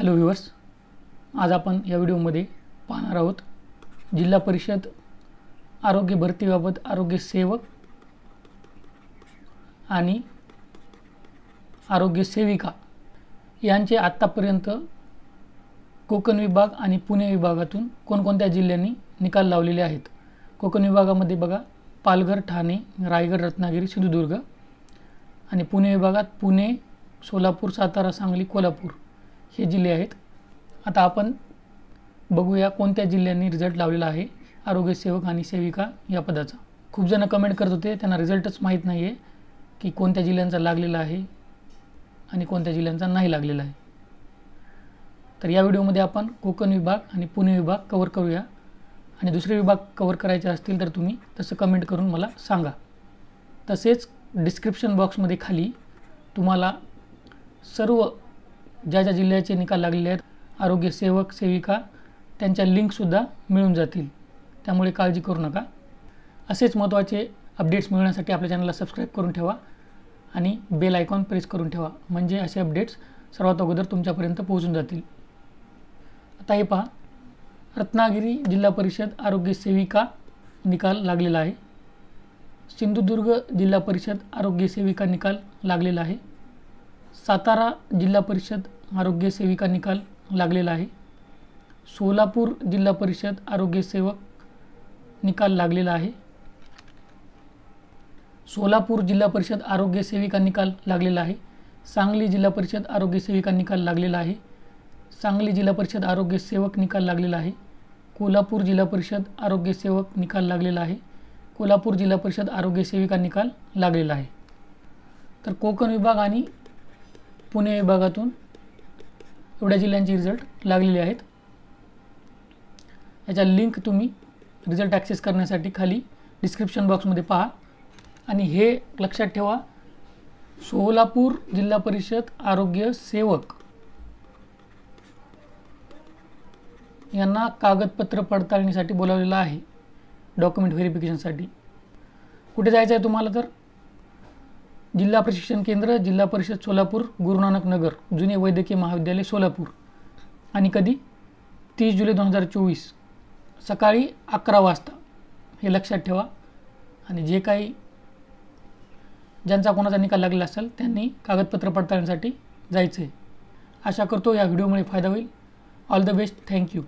Hello viewers, आज आपण या व्हिडिओमध्ये पाहणार आहोत जिल्हा परिषद आरोग्य भरतीबाबत आरोग्य सेवक आणि आरोग्य सेविका यांचे आत्तापर्यंत कोकण विभाग आणि पुणे विभागातून कोणकोणत्या जिल्ह्यांनी निकाल लावलेले आहेत। कोकण विभागामध्ये बघा पालघर, ठाणे, रायगड, रत्नागिरी, सिंधुदुर्ग आणि पुणे विभागात पुणे, सोलापूर, सातारा, सांगली, कोल्हापूर हे जिल्हे आहेत। आता आपण बघूया कोणत्या जिल्ह्यांनी रिझल्ट लावलेला आहे आरोग्य सेवक आणि सेविका या पदाचा। खूप जण कमेंट करत होते त्यांना रिझल्टच माहीत नाही आहे की कोणत्या जिल्ह्यांचा लागलेला आहे आणि कोणत्या जिल्ह्यांचा नाही लागलेला आहे। तर या व्हिडिओमध्ये आपण कोकण विभाग आणि पुणे विभाग कव्हर करूया आणि दुसरे विभाग कव्हर करायचे असतील तर तुम्ही तसं कमेंट करून मला सांगा। तसेच डिस्क्रिप्शन बॉक्समध्ये खाली तुम्हाला सर्व ज्या जिल्ह्याचे निकाल लागलेले आहेत आरोग्य सेवक सेविका त्यांच्या लिंकसुद्धा मिळून जातील, त्यामुळे काळजी करू नका। असेच महत्त्वाचे अपडेट्स मिळवण्यासाठी आपल्या चॅनलला सबस्क्राईब करून ठेवा आणि बेल आयकॉन प्रेस करून ठेवा, म्हणजे असे अपडेट्स सर्वात अगोदर तुमच्यापर्यंत पोहोचून जातील। आता हे पहा, रत्नागिरी जिल्हा परिषद आरोग्य सेविका निकाल लागलेला आहे। सिंधुदुर्ग जिल्हा परिषद आरोग्य सेविका निकाल लागलेला आहे। सातारा जिल्हा परिषद आरोग्य सेविका निकाल लागलेला आहे। सोलापूर जिल्हा परिषद आरोग्य सेवक निकाल लागलेला आहे। सोलापूर जिल्हा परिषद आरोग्य सेविका निकाल लागलेला आहे। सांगली जिल्हा परिषद आरोग्य सेविका निकाल लागलेला आहे। सांगली जिल्हा परिषद आरोग्य सेवक निकाल लागलेला आहे। कोल्हापूर जिल्हा परिषद आरोग्य सेवक निकाल लागलेला आहे। कोल्हापूर जिल्हा परिषद आरोग्य सेविका निकाल लागलेला आहे। तर कोकण विभाग आणि पुणे विभागातून एवढ्या जिल्ह्यांचे रिझल्ट लागलेले आहेत। याचा लिंक तुम्ही रिझल्ट ॲक्सेस करण्यासाठी खाली डिस्क्रिप्शन बॉक्समध्ये पहा आणि हे लक्षात ठेवा, सोलापूर जिल्हा परिषद आरोग्य सेवक यांना कागदपत्र पडताळणीसाठी बोलावलेलं आहे, डॉक्युमेंट व्हेरिफिकेशनसाठी। कुठे जायचं आहे तुम्हाला तर जिल्हा प्रशिक्षण केंद्र जिल्हा परिषद सोलापूर, गुरुनानक नगर, जुने वैद्यकीय महाविद्यालय सोलापूर। आणि कधी 30 जुलै 2024 सकाळी 11 वाजता, हे लक्षात ठेवा। आणि जे काही ज्यांचा कोणाचा निकाल लागलेला असेल त्यांनी कागदपत्र पडताळणीसाठी जायचं आहे। आशा करतो या व्हिडिओमुळे फायदा होईल। All the best, thank you.